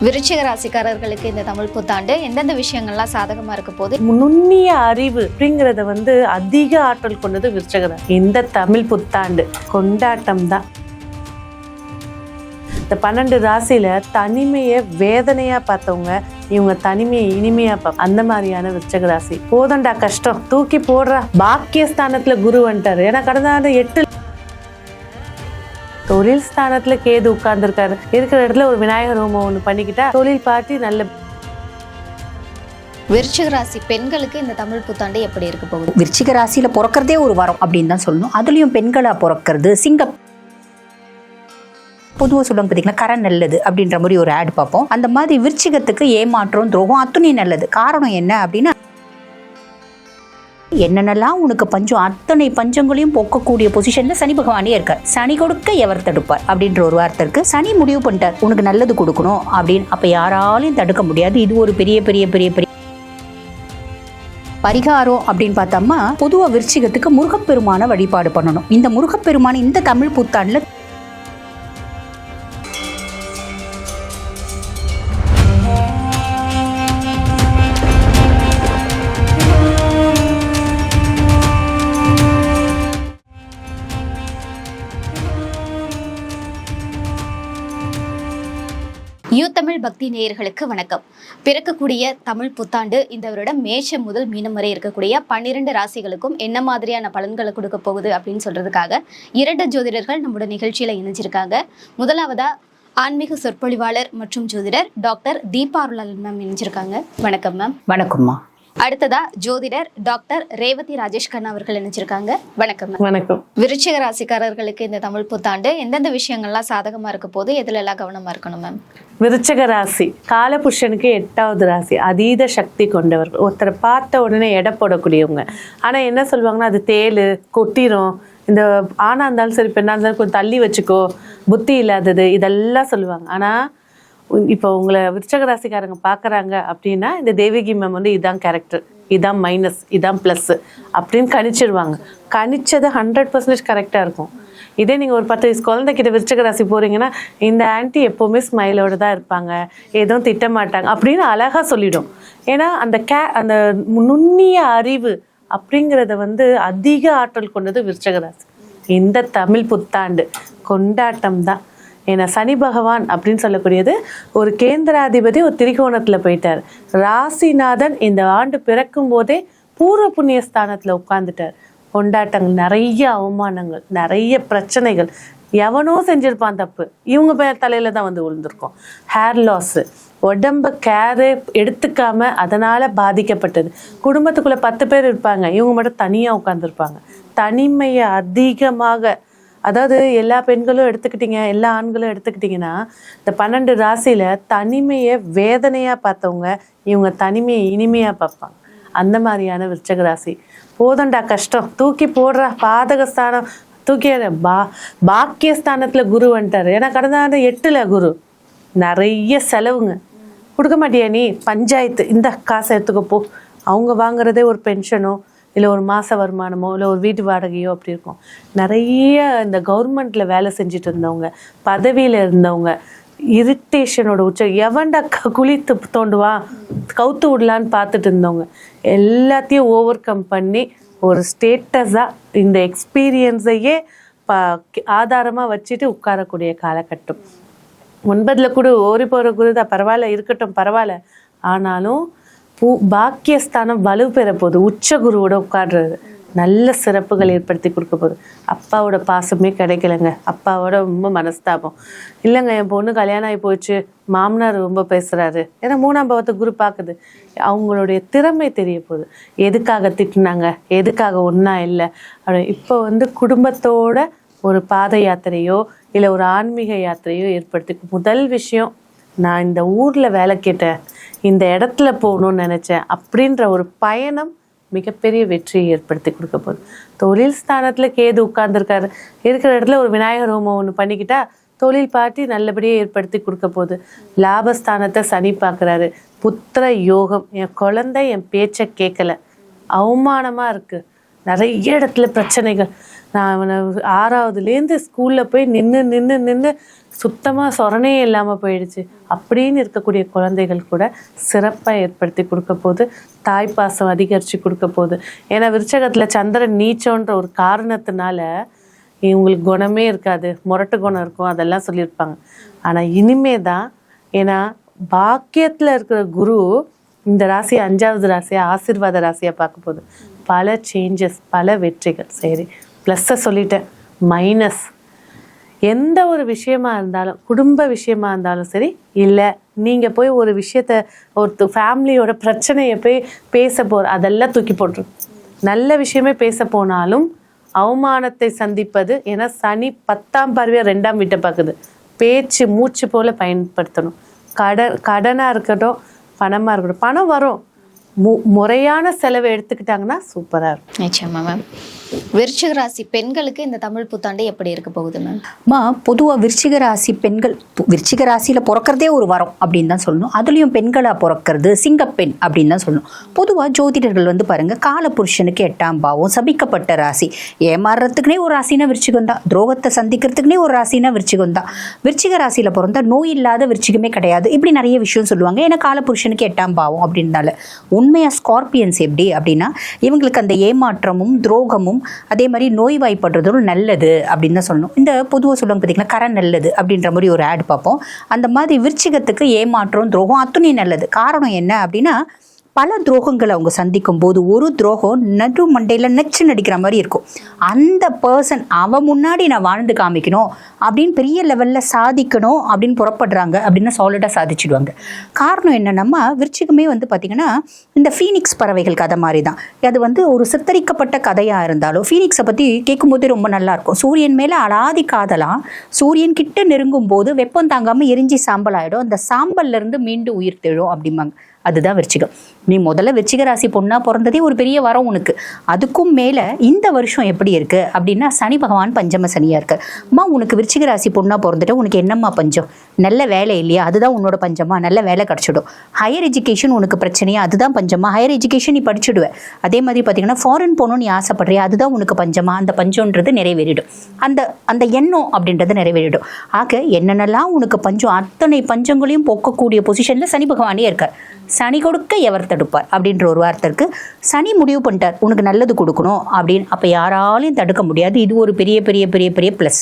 விருச்சிக ராசிக்காரர்களுக்கு இந்த தமிழ் புத்தாண்டு எந்தெந்த விஷயங்கள்லாம் சாதகமா இருக்க போது? நுண்ணிய அறிவு அப்படிங்கறத அதிக ஆற்றல் கொண்டது விருச்சிக ராசி. இந்த தமிழ் புத்தாண்டு கொண்டாட்டம் தான். இந்த 12 ராசியில தனிமையை வேதனையா பார்த்தவங்க இவங்க தனிமையை இனிமையா பார்ப்போம். அந்த மாதிரியான விருச்சிக ராசி. போதண்டா கஷ்டம் தூக்கி போடுறா. பாக்கியஸ்தானத்துல குரு வந்துட்டாரு. ஏன்னா கடந்த ஆண்டு 8 தொழில் ஸ்தானத்துல கேது உட்கார்ந்துருக்காரு. இருக்கிற இடத்துல ஒரு விநாயகர் ஹோமம் ஒண்ணு பண்ணிக்கிட்டா தொழில் பார்ட்டி நல்ல. விருச்சிக ராசி பெண்களுக்கு இந்த தமிழ் புத்தாண்டு எப்படி இருக்க போகுது? விருச்சிக ராசியில பிறக்கிறதே ஒரு வரம் அப்படின்னு தான் சொல்லணும். அதுலயும் பெண்களா பிறக்கிறது சிங்கம். பொதுவாக சொல்லுவாங்க பார்த்தீங்கன்னா கரை நல்லது அப்படின்ற மாதிரி ஒரு ஆட் பார்ப்போம். அந்த மாதிரி விருச்சிகத்துக்கு ஏமாற்றம் துரோகம் அத்துணை நல்லது. காரணம் என்ன அப்படின்னா, என்னென்னலாம் உனக்கு பஞ்சம் அத்தனை பஞ்சங்களையும் போக்கக்கூடிய பொசிஷன்ல சனி பகவானே இருக்கார். சனி கொடுக்க எவர் தடுப்பார் அப்படின்ற ஒரு வார்த்தை இருக்கு. சனி முடிவு பண்ணிட்டார் உனக்கு நல்லது கொடுக்கணும் அப்படின்னு. அப்ப யாராலையும் தடுக்க முடியாது. இது ஒரு பெரிய பெரிய பெரிய பெரிய பரிகாரம் அப்படின்னு பார்த்தோம்னா, பொதுவா விருச்சிகத்துக்கு முருகப்பெருமான வழிபாடு பண்ணணும். இந்த முருகப்பெருமான இந்த தமிழ் புத்தாண்டுல தமிழ் பக்தி நேயர்களுக்கு வணக்கம். பிறக்கக்கூடிய தமிழ் புத்தாண்டு இந்த வருடம் மேஷம் முதல் மீனம் வரை இருக்கக்கூடிய 12 ராசிகளுக்கும் என்ன மாதிரியான பலன்களை கொடுக்க போகுது அப்படின்னு சொல்றதுக்காக 2 ஜோதிடர்கள் நம்மளோட நிகழ்ச்சியில இணைஞ்சிருக்காங்க. முதலாவதா ஆன்மீக சொற்பொழிவாளர் மற்றும் ஜோதிடர் டாக்டர் தீபா அருளாளன் மேம் இணைஞ்சிருக்காங்க. வணக்கம் மேம். வணக்கம்மா. அடுத்ததா ஜோதிடர் டாக்டர் ரேவதி ராஜேஷ் கண்ணா அவர்கள் இணைஞ்சிருக்காங்க. வணக்கம். வணக்கம். விருச்சிக ராசிக்காரர்களுக்கு இந்த தமிழ் புத்தாண்டு எந்தெந்த விஷயங்கள்லாம் சாதகமா இருக்க போது, எதுல எல்லாம் கவனமா இருக்கணும் மேம்? விருச்சிக ராசி காலபுருஷனுக்கு 8வது ராசி. அதீத சக்தி கொண்டவர்கள். ஒருத்தரை பார்த்த உடனே எடை போடக்கூடியவங்க. ஆனா என்ன சொல்லுவாங்கன்னா, அது தேளு கொட்டிரும், இந்த ஆணா இருந்தாலும் சரி பெண்ணா இருந்தாலும் கொஞ்சம் தள்ளி வச்சுக்கோ, புத்தி இல்லாதது, இதெல்லாம் சொல்லுவாங்க. ஆனா இப்போ உங்களை விருச்சிக ராசிக்காரங்க பார்க்குறாங்க அப்படின்னா, இந்த தேவகி மேம் இதான் கேரக்டர், இதான் மைனஸ், இதான் ப்ளஸ் அப்படின்னு கணிச்சிடுவாங்க. கணிச்சது 100% கரெக்டாக இருக்கும். இதே நீங்கள் ஒரு 10 வயசு குழந்தைகிட்ட விருச்சிக ராசி போகிறீங்கன்னா, இந்த ஆன்ட்டி எப்போவுமே ஸ்மைலோடு தான் இருப்பாங்க, எதுவும் திட்ட மாட்டாங்க அப்படின்னு அழகாக சொல்லிடும். ஏன்னா அந்த நுண்ணிய அறிவு அப்படிங்கிறத அதிக ஆற்றல் கொண்டது விருச்சிக ராசி. இந்த தமிழ் புத்தாண்டு கொண்டாட்டம் தான். ஏன்னா சனி பகவான் அப்படின்னு சொல்லக்கூடியது ஒரு கேந்திராதிபதி ஒரு திரிகோணத்தில் போயிட்டார். ராசிநாதன் இந்த ஆண்டு பிறக்கும் போதே பூர்வ புண்ணிய ஸ்தானத்தில் உட்கார்ந்துட்டார். கொண்டாட்டங்கள், நிறைய அவமானங்கள், நிறைய பிரச்சனைகள், எவனோ செஞ்சிருப்பான் தப்பு, இவங்க பேர் தலையில தான் விழுந்திருக்கோம். ஹேர் லாஸு, உடம்ப கேரு எடுத்துக்காம அதனால பாதிக்கப்பட்டது. குடும்பத்துக்குள்ள 10 பேர் இருப்பாங்க, இவங்க மட்டும் தனியா உட்கார்ந்துருப்பாங்க. தனிமையை அதிகமாக, அதாவது எல்லா பெண்களும் எடுத்துக்கிட்டீங்க, எல்லா ஆண்களும் எடுத்துக்கிட்டிங்கன்னா, இந்த 12 ராசியில தனிமையை வேதனையா பார்த்தவங்க இவங்க தனிமையை இனிமையா பார்ப்பாங்க. அந்த மாதிரியான விருச்சிக ராசி. போதண்டா கஷ்டம் தூக்கி போடுறா. பாதகஸ்தானம் தூக்கி பாக்கியஸ்தானத்துல குரு வந்துட்டாரு. ஏன்னா கடந்த ஆண்டு 8ல குரு. நிறைய செலவுங்க. கொடுக்க மாட்டியா நீ, பஞ்சாயத்து இந்த காசை எடுத்துக்க போ. அவங்க வாங்குறதே ஒரு பென்ஷனோ இல்லை ஒரு மாத வருமானமோ இல்லை ஒரு வீட்டு வாடகையோ அப்படி இருக்கும். நிறைய இந்த கவர்மெண்ட்டில் வேலை செஞ்சுட்டு இருந்தவங்க, பதவியில் இருந்தவங்க, இரிட்டேஷனோட எவன்டா குளித்து தோண்டுவா கவுத்து விடலான்னு பார்த்துட்டு இருந்தவங்க எல்லாத்தையும் ஓவர் கம் பண்ணி ஒரு ஸ்டேட்டஸாக இந்த எக்ஸ்பீரியன்ஸையே ஆதாரமாக வச்சுட்டு உட்காரக்கூடிய காலகட்டம். 9ல் கூட ஓரி போகிற குருதா பரவாயில்ல, இருக்கட்டும் பரவாயில்ல. ஆனாலும் பாக்கியஸ்தானம் வலு பெற போகுது. உச்ச குருவோட உட்காடுறது நல்ல சிறப்புகள் ஏற்படுத்தி கொடுக்க போகுது. அப்பாவோட பாசமே கிடைக்கலங்க, அப்பாவோட ரொம்ப மனஸ்தாபம் இல்லைங்க, என் பொண்ணு கல்யாணம் ஆகி போச்சு, மாமனார் ரொம்ப பேசுறாரு, ஏன்னா 3ஆம் பாவத்தை குரு பார்க்குது. அவங்களுடைய திறமை தெரிய போகுது. எதுக்காக திட்டினாங்க, எதுக்காக ஒன்றா இல்லை அப்படி. இப்போ குடும்பத்தோட ஒரு பாத யாத்திரையோ இல்லை ஒரு ஆன்மீக யாத்திரையோ ஏற்படுத்தி, முதல் விஷயம் நான் இந்த ஊரில் வேலை கேட்டேன், இந்த இடத்துல போகணும்னு நினச்சேன் அப்படின்ற ஒரு பயணம் மிகப்பெரிய வெற்றியை ஏற்படுத்தி கொடுக்க போகுது. தொழில் ஸ்தானத்தில் கேது உட்கார்ந்துருக்காரு. இருக்கிற இடத்துல ஒரு விநாயகர் ஹோமம் ஒன்று பண்ணிக்கிட்டா தொழில் பார்ட்டி நல்லபடியாக ஏற்படுத்தி கொடுக்க போகுது. லாபஸ்தானத்தை சனி பார்க்குறாரு. புத்திர யோகம். என் குழந்தை என் பேச்சை கேட்கல, அவமானமாக இருக்குது, நிறைய இடத்துல பிரச்சனைகள், நான் அவனை 6வதுலேருந்து ஸ்கூலில் போய் நின்று சுத்தமாக சொரணே இல்லாமல் போயிடுச்சு அப்படின்னு இருக்கக்கூடிய குழந்தைகள் கூட சிறப்பாக ஏற்படுத்தி கொடுக்க போது, தாய்ப்பாசம் அதிகரித்து கொடுக்க போகுது. ஏன்னா விருச்சகத்தில் சந்திரன் நீச்சோன்ற ஒரு காரணத்தினால இவங்களுக்கு குணமே இருக்காது, முரட்டு குணம் இருக்கும், அதெல்லாம் சொல்லியிருப்பாங்க. ஆனால் இனிமே தான், ஏன்னா பாக்கியத்தில் இருக்கிற குரு இந்த ராசி 5வது ராசியை ஆசீர்வாத ராசியாக பார்க்க போகுது. பல சேஞ்சஸ், பல வெற்றிகள். சரி, ப்ளஸ்ஸை சொல்லிட்டேன். மைனஸ், எந்த ஒரு விஷயமா இருந்தாலும், குடும்ப விஷயமா இருந்தாலும் சரி, இல்லை நீங்கள் போய் ஒரு விஷயத்த, ஒரு ஃபேமிலியோட பிரச்சனையை போய் பேச அதெல்லாம் தூக்கி போட்டுரு. நல்ல விஷயமே பேச போனாலும் அவமானத்தை சந்திப்பது. ஏன்னா சனி 10ஆம் பார்வையாக 2ஆம் வீட்டை பார்க்குது. பேச்சு மூச்சு போல பயன்படுத்தணும். கடனாக இருக்கட்டும், பணமாக இருக்கட்டும், பணம் வரும், முறையான செலவை எடுத்துக்கிட்டாங்கன்னா சூப்பராக இருக்கும். நிச்சயமா மேம். விருச்சிக ராசி பெண்களுக்கு இந்த தமிழ் புத்தாண்டு எப்படி இருக்க போகுது மேம்? பொதுவாக விருச்சிக ராசி பெண்கள், விருச்சிக ராசியில் பிறக்கிறதே ஒரு வரம் அப்படின்னு தான் சொல்லணும். அதுலேயும் பெண்களாக பிறக்கிறது சிங்கப்பெண் அப்படின்னு தான் சொல்லணும். பொதுவாக ஜோதிடர்கள் வந்து பாருங்கள், காலபுருஷனுக்கு 8ஆம் பாவம், சபிக்கப்பட்ட ராசி. ஏமாறுறதுக்குனே ஒரு ராசினா விருச்சிகம் தான், துரோகத்தை சந்திக்கிறதுக்குனே ஒரு ராசினா விருச்சிகம் தான். விருச்சிக ராசியில் பிறந்தா நோய் இல்லாத விருச்சிகமே கிடையாது, இப்படி நிறைய விஷயம் சொல்லுவாங்க. ஏன்னா காலபுருஷனுக்கு 8ஆம் பாவம் அப்படின்னால. உண்மையாக ஸ்கார்பியன்ஸ் எப்படி அப்படின்னா, இவங்களுக்கு அந்த ஏமாற்றமும் துரோகமும் அதே மாதிரி நோய்வாய்ப்படுறதும் நல்லது அப்படின்னு தான் சொல்லணும். இந்த பொதுவாக சொல்லுவாங்க பார்த்தீங்களா, கரை நல்லது அப்படின்ற மாதிரி ஒரு ஆட் பார்ப்போம். அந்த மாதிரி விருச்சிகத்துக்கு ஏமாற்றம் துரோகம் அத்துணை நல்லது. காரணம் என்ன அப்படின்னா, பல துரோகங்களை அவங்க சந்திக்கும் போது ஒரு துரோகம் நடு மண்டையில் நச்சு நடிக்கிற மாதிரி இருக்கும். அந்த பர்சன் அவன் முன்னாடி நான் வாழ்ந்து காமிக்கணும் அப்படின்னு பெரிய லெவலில் சாதிக்கணும் அப்படின்னு புறப்படுறாங்க அப்படின்னா சாலிடாக சாதிச்சிடுவாங்க. காரணம் என்னென்னா, விருச்சிகமே வந்து பார்த்திங்கன்னா இந்த ஃபீனிக்ஸ் பறவைகள் கதை மாதிரி தான். அது வந்து ஒரு சித்தரிக்கப்பட்ட கதையாக இருந்தாலும் ஃபீனிக்ஸை பற்றி கேட்கும்போது ரொம்ப நல்லாயிருக்கும். சூரியன் மேலே அலாதி காதலாம், சூரியன் கிட்ட நெருங்கும் போது வெப்பம் தாங்காமல் எரிஞ்சி சாம்பல் ஆகிடும், அந்த சாம்பல்லேருந்து மீண்டும் உயிர் தெழும் அப்படிம்பாங்க. அதுதான் விருச்சிகம். நீ முதல்ல விருச்சிக ராசி பொண்ணா பிறந்ததே ஒரு பெரிய வரம் உனக்கு. அதுக்கும் மேலே இந்த வருஷம் எப்படி இருக்குது அப்படின்னா, சனி பகவான் பஞ்சம சனியாக இருக்கு. அம்மா உனக்கு விருச்சிக ராசி பொண்ணா பிறந்துட்டு உனக்கு என்னம்மா பஞ்சம்? நல்ல வேலை இல்லையா? அதுதான் உன்னோட பஞ்சமா? நல்ல வேலை கிடச்சிடும். ஹையர் எஜுகேஷன் உனக்கு பிரச்சனையா? அதுதான் பஞ்சமா? ஹையர் எஜுகேஷன் நீ படிச்சுடுவேன். அதே மாதிரி பார்த்தீங்கன்னா ஃபாரின் போகணும்னு நீ ஆசைப்படுறியா? அதுதான் உனக்கு பஞ்சமா? அந்த பஞ்சம்ன்றது நிறைவேறிடும், அந்த எண்ணம் அப்படின்றது நிறைவேறிடும். ஆக என்னென்னலாம் உனக்கு பஞ்சம், அத்தனை பஞ்சங்களையும் போக்கக்கூடிய பொசிஷனில் சனி பகவானே இருக்கார். சனி கொடுக்க எவர் தடுப்பார் அப்படின்ற ஒரு வார்த்தை இருக்கு. சனி முடிவு பண்ணிட்டார் உனக்கு நல்லது கொடுக்கணும் அப்படின்னு. அப்போ யாராலையும் தடுக்க முடியாது. இது ஒரு பெரிய பெரிய பெரிய பெரிய ப்ளஸ்.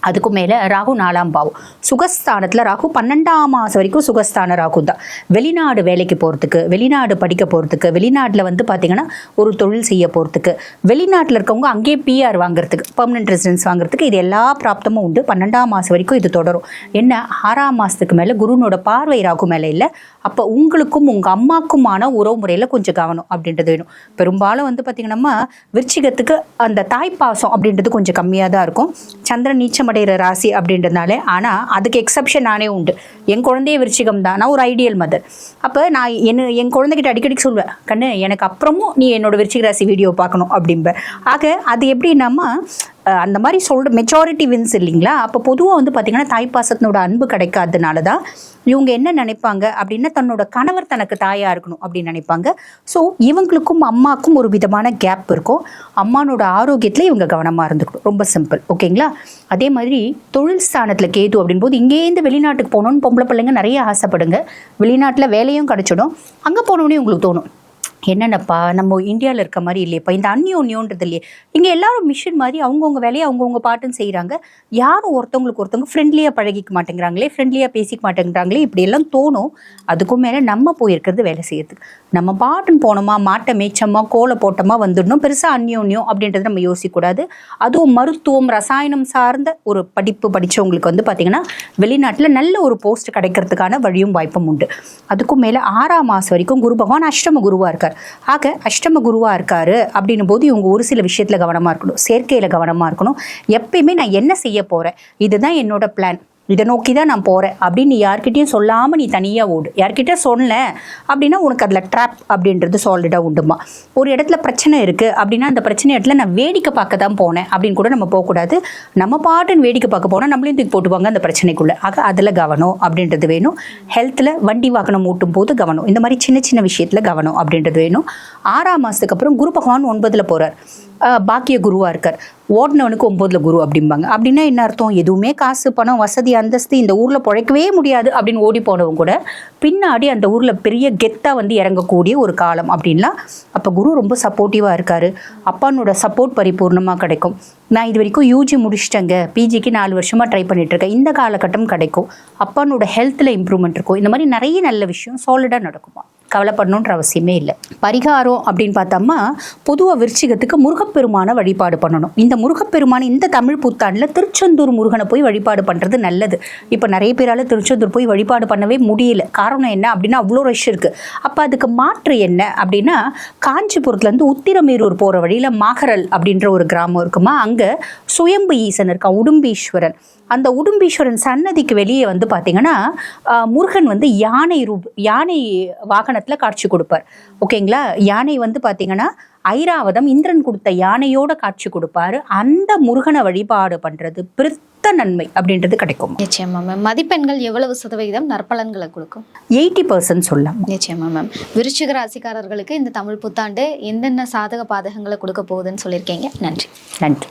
அதுக்கு மேலே ராகு 4ஆம் பாவம், சுகஸ்தானத்தில் ராகு 12ஆம் மாதம் வரைக்கும் சுகஸ்தான ராகு தான். வெளிநாடு வேலைக்கு போகிறதுக்கு, வெளிநாடு படிக்க போகிறதுக்கு, வெளிநாட்டில் வந்து பார்த்திங்கன்னா ஒரு தொழில் செய்ய போகிறதுக்கு, வெளிநாட்டில் இருக்கவங்க அங்கேயே பிஆர் வாங்குறதுக்கு, பர்மனெண்ட் ரெசிடென்ஸ் வாங்குறதுக்கு, இது எல்லா பிராப்தமும் உண்டு. 12ஆம் மாதம் வரைக்கும் இது தொடரும். என்ன 6ஆம் மாதத்துக்கு மேலே குருனோட பார்வை ராகு மேலே இல்லை. அப்போ உங்களுக்கும் உங்கள் அம்மாக்குமான உறவு முறையில் கொஞ்சம் கவனம் அப்படின்றது வேணும். பெரும்பாலும் வந்து பார்த்திங்கன்னா விருச்சிகத்துக்கு அந்த தாய்ப்பாசம் அப்படின்றது கொஞ்சம் கம்மியாக தான் இருக்கும். சந்திரன் நீச்சம் அடைகிற ராசி அப்படின்றதுனால. ஆனால் அதுக்கு எக்ஸப்ஷன் நானே உண்டு. என் குழந்தைய விருச்சிகம் தான், நான் ஒரு ஐடியல் மதர். அப்போ நான் என் குழந்தைகிட்ட அடிக்கடி சொல்வேன், கண்ணு எனக்கு அப்புறமும் நீ என்னோட விருச்சிக ராசி வீடியோ பார்க்கணும் அப்படிம்ப. ஆக அது எப்படின்னாமா அந்த மாதிரி சொல்கிற மெஜாரிட்டி வின்ஸ் இல்லைங்களா. அப்போ பொதுவாக வந்து பார்த்திங்கன்னா தாய்ப்பாசத்தினோட அன்பு கிடைக்காதனால தான் இவங்க என்ன நினைப்பாங்க அப்படின்னா, தன்னோட கணவர் தனக்கு தாயாக இருக்கணும் அப்படின்னு நினைப்பாங்க. ஸோ இவங்களுக்கும் அம்மாக்கும் ஒரு விதமான கேப் இருக்கும். அம்மானோட ஆரோக்கியத்தில் இவங்க கவனமாக இருந்துக்கணும். ரொம்ப சிம்பிள், ஓகேங்களா. அதே மாதிரி தொழில் ஸ்தானத்தில் கேது அப்படின்போது இங்கேருந்து வெளிநாட்டுக்கு போகணுன்னு பொம்பளை பிள்ளைங்க நிறைய ஆசைப்படுங்க. வெளிநாட்டில் வேலையும் கிடச்சிடும். அங்கே போனோடனே உங்களுக்கு தோணும், என்னென்னப்பா நம்ம இந்தியாவில் இருக்க மாதிரி இல்லையப்பா, இந்த அந்யோன்யோன்றது இல்லையே. இங்கே எல்லாரும் மிஷின் மாதிரி அவங்கவுங்க வேலையை அவங்கவுங்க பாட்டுன்னு செய்கிறாங்க. யாரும் ஒருத்தவங்களுக்கு ஒருத்தவங்க ஃப்ரெண்ட்லியாக பழகிக்க மாட்டேங்கிறாங்களே, ஃப்ரெண்ட்லியாக பேசிக்க மாட்டேங்கிறாங்களே, இப்படியெல்லாம் தோணும். அதுக்கும் மேலே நம்ம போயிருக்கிறது வேலை செய்யறதுக்கு. நம்ம பாட்டுன்னு போனோமா, மாட்டை மேய்ச்சோமா, கோலை போட்டோமா வந்துடணும். பெருசாக அந்யோன்யம் அப்படின்றது நம்ம யோசிக்கக்கூடாது. அதுவும் மருத்துவம் ரசாயனம் சார்ந்த ஒரு படிப்பு படித்தவங்களுக்கு வந்து பார்த்திங்கன்னா வெளிநாட்டில் நல்ல ஒரு போஸ்ட் கிடைக்கிறதுக்கான வழியும் வாய்ப்பும் உண்டு. அதுக்கும் மேலே 6ஆம் மாதம் வரைக்கும் குரு பகவான் அஷ்டம குருவாக இருக்கார். ஆக அஷ்டம குருவாக இருக்காரு அப்படின்னும் போது இவங்க ஒரு சில விஷயத்தில் கவனமாக இருக்கணும். சேர்க்கையில் கவனமாக இருக்கணும். எப்பயுமே நான் என்ன செய்ய போகிறேன், இதுதான் என்னோட பிளான், இதை நோக்கி தான் நான் போகிறேன் அப்படின்னு நீ யார்கிட்டையும் சொல்லாமல் நீ தனியாக ஓடு. யார்கிட்ட சொன்ன அப்படின்னா உனக்கு அதில் ட்ராப் அப்படின்றது சாலிடாக உண்டுமா. ஒரு இடத்துல பிரச்சனை இருக்குது அப்படின்னா அந்த பிரச்சனை இடத்துல நான் வேடிக்கை பார்க்க தான் போனேன் அப்படின்னு கூட நம்ம போகக்கூடாது. நம்ம பாட்டுன்னு வேடிக்கை பார்க்க போனால் நம்மளையும் தூக்கி போட்டுவாங்க அந்த பிரச்சனைக்குள்ளே. ஆக அதில் கவனம் அப்படின்றது வேணும். ஹெல்த்தில் வண்டி வாகனம் ஓட்டும் போது கவனம். இந்த மாதிரி சின்ன சின்ன விஷயத்தில் கவனம் அப்படின்றது வேணும். 6ஆம் மாதத்துக்கு அப்புறம் குரு பகவான் 9ல் போகிறார். பாக்கிய குருவா இருக்கார், ஓடினவனுக்கு 9ல் குரு அப்படிம்பாங்க. அப்படின்னா என்ன அர்த்தம்? எதுவுமே காசு பணம் வசதி அந்தஸ்து இந்த ஊர்ல பிழைக்கவே முடியாது அப்படின்னு ஓடி போனவங்க கூட பின்னாடி அந்த ஊர்ல பெரிய கெத்தா வந்து இறங்கக்கூடிய ஒரு காலம் அப்படின்லாம். அப்ப குரு ரொம்ப சப்போர்ட்டிவா இருக்காரு, அப்பானோட சப்போர்ட் பரிபூர்ணமா கிடைக்கும். நான் இது வரைக்கும் யூஜி முடிச்சிட்டேங்க, பிஜிக்கு 4 வருஷமா ட்ரை பண்ணிட்டு இருக்கேன், இந்த காலகட்டம் கிடைக்கும். அப்பானோட ஹெல்த்ல இம்ப்ரூவ்மெண்ட் இருக்கும். இந்த மாதிரி நிறைய நல்ல விஷயம் சாலிடா நடக்குமா, கவலைப்படணுன்ற அவசியமே இல்லை. பரிகாரம் அப்படின்னு பார்த்தோம்னா பொதுவாக விருச்சிகத்துக்கு முருகப்பெருமானை வழிபாடு பண்ணணும். இந்த முருகப்பெருமான் இந்த தமிழ் புத்தாண்டில் திருச்செந்தூர் முருகனை போய் வழிபாடு பண்ணுறது நல்லது. இப்போ நிறைய பேரால் திருச்செந்தூர் போய் வழிபாடு பண்ணவே முடியல. காரணம் என்ன அப்படின்னா அவ்வளோ ரஷ் இருக்குது. அப்போ அதுக்கு மாற்று என்ன அப்படின்னா, காஞ்சிபுரத்துலேருந்து உத்திரமேரூர் போகிற வழியில் மாகரல் அப்படின்ற ஒரு கிராமம் இருக்குமா, அங்கே சுயம்பு ஈசன் இருக்கான், உடும்பீஸ்வரன். அந்த உடும்பீஸ்வரன் சன்னதிக்கு வெளியே வந்து பார்த்தீங்கன்னா முருகன் வந்து யானை வாகனத்தில் காட்சி கொடுப்பார். ஓகேங்களா? யானை வந்து பார்த்தீங்கன்னா ஐராவதம் இந்திரன் கொடுத்த யானையோட காட்சி கொடுப்பாரு. அந்த முருகனை வழிபாடு பண்றது பிரித்த நன்மை அப்படின்றது கிடைக்கும். நிச்சயமா மேம். மதிப்பெண்கள் எவ்வளவு சதவீதம் நற்பலன்களை கொடுக்கும்? 80% சொல்லலாம். நிச்சயமா மேம். விருச்சிக ராசிக்காரர்களுக்கு இந்த தமிழ் புத்தாண்டு என்னென்ன சாதக பாதகங்களை கொடுக்க போகுதுன்னு சொல்லியிருக்கீங்க. நன்றி. நன்றி.